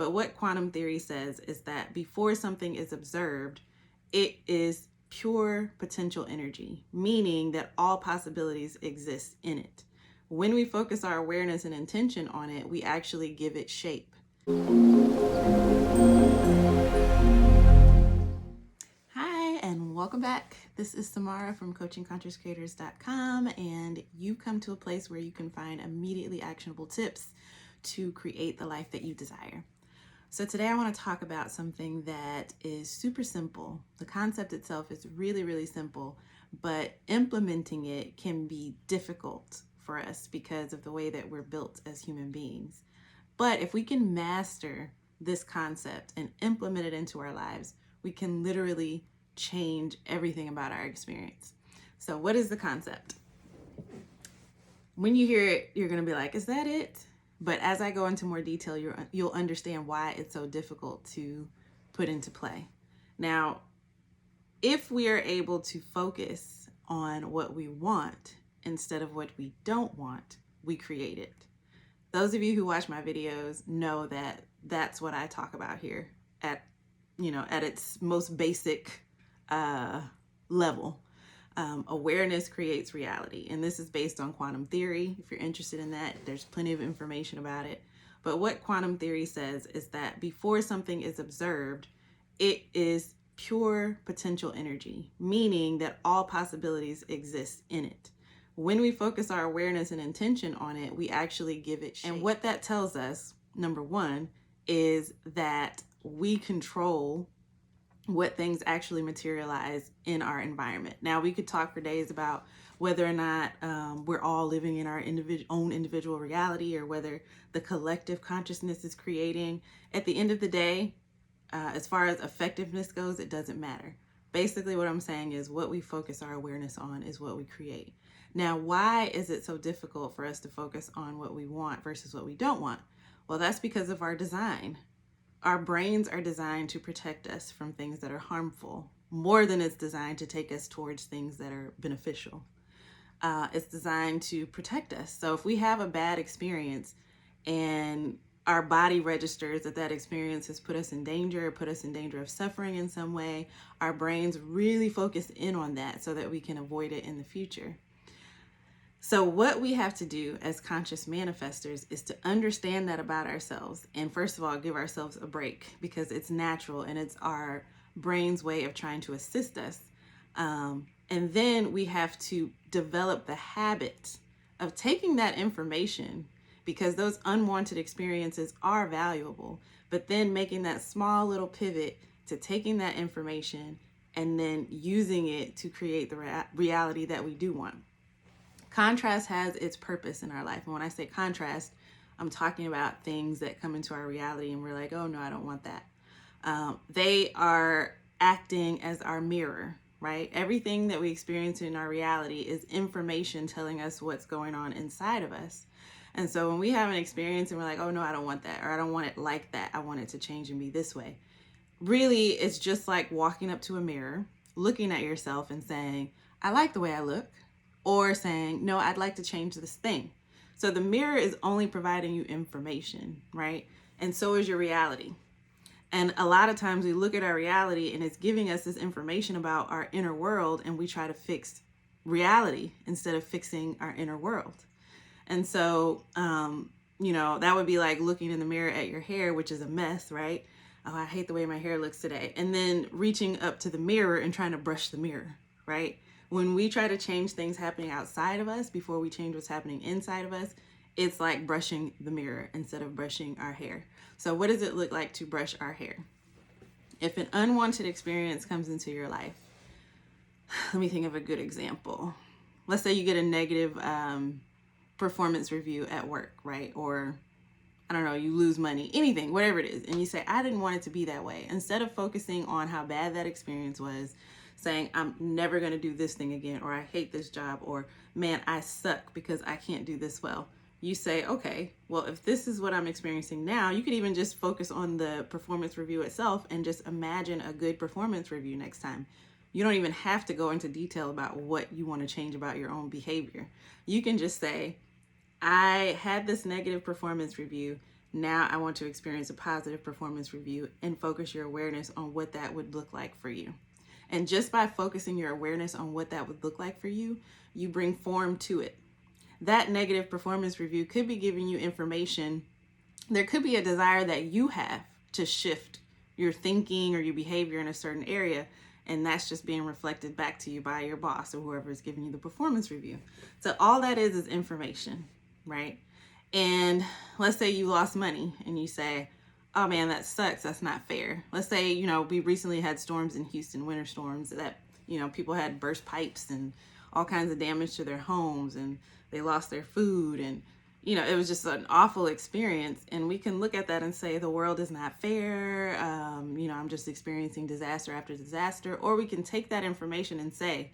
But what quantum theory says is that before something is observed, it is pure potential energy, meaning that all possibilities exist in it. When we focus our awareness and intention on it, we actually give it shape. Hi, and welcome back. This is Samara from CoachingConsciousCreators.com, and you come to a place where you can find immediately actionable tips to create the life that you desire. So today I want to talk about something that is super simple. The concept itself is really, really simple, but implementing it can be difficult for us because of the way that we're built as human beings. But if we can master this concept and implement it into our lives, we can literally change everything about our experience. So what is the concept? When you hear it, you're going to be like, is that it? But as I go into more detail, you'll understand why it's so difficult to put into play. Now, if we are able to focus on what we want instead of what we don't want, we create it. Those of you who watch my videos know that that's what I talk about here at its most basic level. Awareness creates reality, and this is based on quantum theory. If you're interested in that, there's plenty of information about it. But what quantum theory says is that before something is observed, it is pure potential energy, meaning that all possibilities exist in it. When we focus our awareness and intention on it, we actually give it shape. And what that tells us, number one, is that we control what things actually materialize in our environment. Now, we could talk for days about whether or not we're all living in our own individual reality, or whether the collective consciousness is creating. At the end of the day, as far as effectiveness goes, it doesn't matter. Basically, what I'm saying is what we focus our awareness on is what we create. Now, why is it so difficult for us to focus on what we want versus what we don't want? Well, that's because of our design. Our brains are designed to protect us from things that are harmful, more than it's designed to take us towards things that are beneficial. It's designed to protect us. So if we have a bad experience and our body registers that that experience has put us in danger, put us in danger of suffering in some way, our brains really focus in on that so that we can avoid it in the future. So what we have to do as conscious manifestors is to understand that about ourselves. And first of all, give ourselves a break, because it's natural and it's our brain's way of trying to assist us. And then we have to develop the habit of taking that information, because those unwanted experiences are valuable, but then making that small little pivot to taking that information and then using it to create the reality that we do want. Contrast has its purpose in our life. And when I say contrast, I'm talking about things that come into our reality and we're like, oh no, I don't want that. They are acting as our mirror, right? Everything that we experience in our reality is information telling us what's going on inside of us. And so when we have an experience and we're like, oh no, I don't want that, or I don't want it like that, I want it to change and be this way. Really, it's just like walking up to a mirror, looking at yourself and saying, I like the way I look. Or saying, no, I'd like to change this thing. So the mirror is only providing you information, right? And so is your reality. And a lot of times we look at our reality and it's giving us this information about our inner world, and we try to fix reality instead of fixing our inner world. And so, that would be like looking in the mirror at your hair, which is a mess, right? Oh, I hate the way my hair looks today. And then reaching up to the mirror and trying to brush the mirror, right? When we try to change things happening outside of us before we change what's happening inside of us, it's like brushing the mirror instead of brushing our hair. So what does it look like to brush our hair? If an unwanted experience comes into your life, let me think of a good example. Let's say you get a negative performance review at work, right? Or I don't know, you lose money, anything, whatever it is. And you say, I didn't want it to be that way. Instead of focusing on how bad that experience was, saying, I'm never going to do this thing again, or I hate this job, or man, I suck because I can't do this well. You say, okay, well, if this is what I'm experiencing now, you could even just focus on the performance review itself and just imagine a good performance review next time. You don't even have to go into detail about what you want to change about your own behavior. You can just say, I had this negative performance review Now I want to experience a positive performance review, and focus your awareness on what that would look like for you. And just by focusing your awareness on what that would look like for you, you bring form to it. That negative performance review could be giving you information. There could be a desire that you have to shift your thinking or your behavior in a certain area, and that's just being reflected back to you by your boss or whoever is giving you the performance review. So all that is information, right? And let's say you lost money and you say, oh man, that sucks. That's not fair. Let's say, we recently had storms in Houston, winter storms that, people had burst pipes and all kinds of damage to their homes, and they lost their food, and, it was just an awful experience. And we can look at that and say, the world is not fair. I'm just experiencing disaster after disaster. Or we can take that information and say,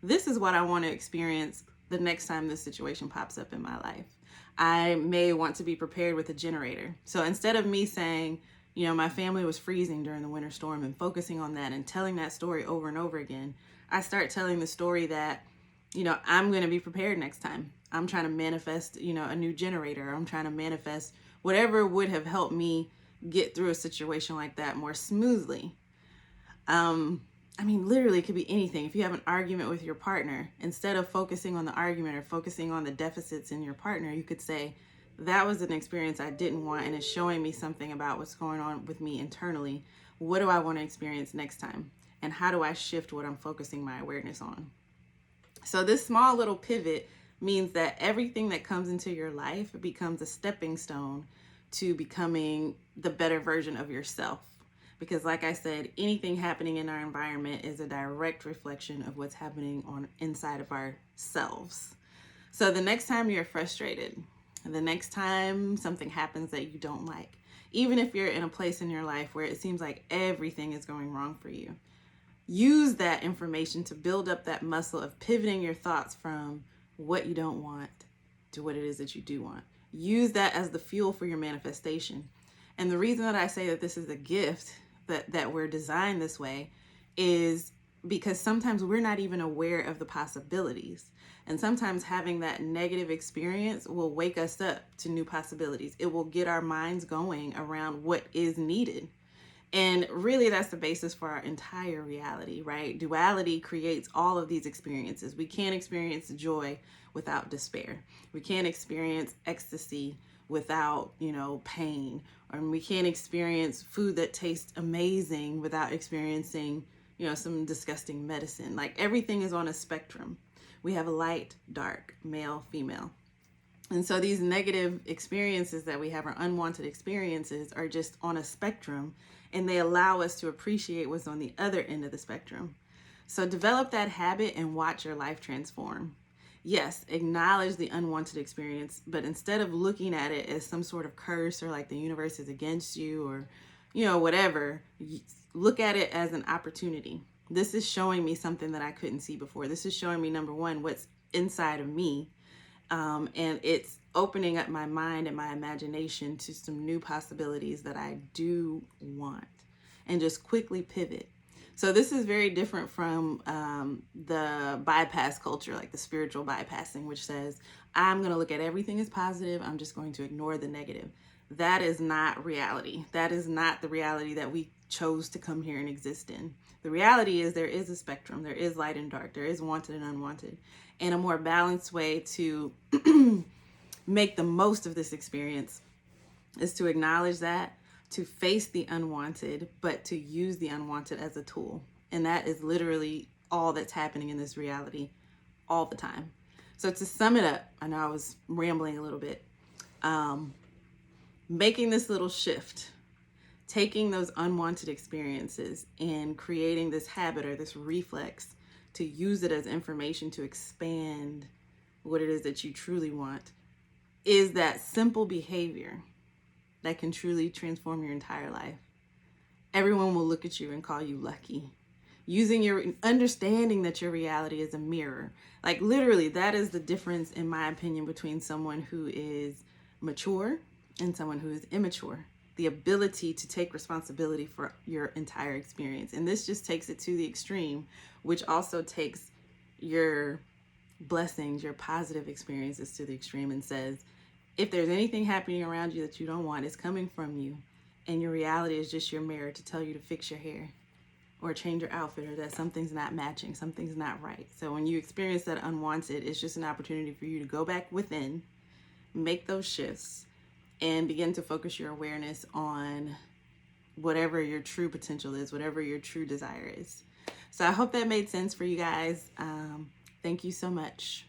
this is what I want to experience the next time this situation pops up in my life. I may want to be prepared with a generator. So instead of me saying, my family was freezing during the winter storm, and focusing on that and telling that story over and over again, I start telling the story that, I'm going to be prepared next time. I'm trying to manifest, a new generator. I'm trying to manifest whatever would have helped me get through a situation like that more smoothly. Literally, it could be anything. If you have an argument with your partner, instead of focusing on the argument or focusing on the deficits in your partner, you could say, that was an experience I didn't want, and it's showing me something about what's going on with me internally. What do I want to experience next time? And how do I shift what I'm focusing my awareness on? So this small little pivot means that everything that comes into your life becomes a stepping stone to becoming the better version of yourself. Because like I said, anything happening in our environment is a direct reflection of what's happening on inside of ourselves. So the next time you're frustrated, the next time something happens that you don't like, even if you're in a place in your life where it seems like everything is going wrong for you, use that information to build up that muscle of pivoting your thoughts from what you don't want to what it is that you do want. Use that as the fuel for your manifestation. And the reason that I say that this is a gift, that we're designed this way, is because sometimes we're not even aware of the possibilities. And sometimes having that negative experience will wake us up to new possibilities. It will get our minds going around what is needed. And really, that's the basis for our entire reality, right? Duality creates all of these experiences. We can't experience joy without despair. We can't experience ecstasy without, pain. Or we can't experience food that tastes amazing without experiencing, some disgusting medicine. Like, everything is on a spectrum. We have light, dark, male, female. And so these negative experiences that we have, or unwanted experiences, are just on a spectrum, and they allow us to appreciate what's on the other end of the spectrum. So develop that habit and watch your life transform. Yes, acknowledge the unwanted experience, but instead of looking at it as some sort of curse or like the universe is against you or, whatever, look at it as an opportunity. This is showing me something that I couldn't see before. This is showing me, number one, what's inside of me. And it's opening up my mind and my imagination to some new possibilities that I do want, and just quickly pivot. So this is very different from the bypass culture, like the spiritual bypassing, which says, I'm going to look at everything as positive. I'm just going to ignore the negative. That is not reality. That is not the reality that we chose to come here and exist in. The reality is there is a spectrum. There is light and dark. There is wanted and unwanted. And a more balanced way to make the most of this experience is to acknowledge that, to face the unwanted, but to use the unwanted as a tool. And that is literally all that's happening in this reality all the time. So to sum it up, I know I was rambling a little bit, making this little shift, taking those unwanted experiences and creating this habit or this reflex to use it as information to expand what it is that you truly want, is that simple behavior that can truly transform your entire life. Everyone will look at you and call you lucky. Using your understanding that your reality is a mirror. Like, literally, that is the difference, in my opinion, between someone who is mature and someone who is immature. The ability to take responsibility for your entire experience. And this just takes it to the extreme, which also takes your blessings, your positive experiences to the extreme, and says, If there's anything happening around you that you don't want, it's coming from you. And your reality is just your mirror to tell you to fix your hair or change your outfit, or that something's not matching, something's not right. So when you experience that unwanted, it's just an opportunity for you to go back within, make those shifts, and begin to focus your awareness on whatever your true potential is, whatever your true desire is. So I hope that made sense for you guys. Thank you so much.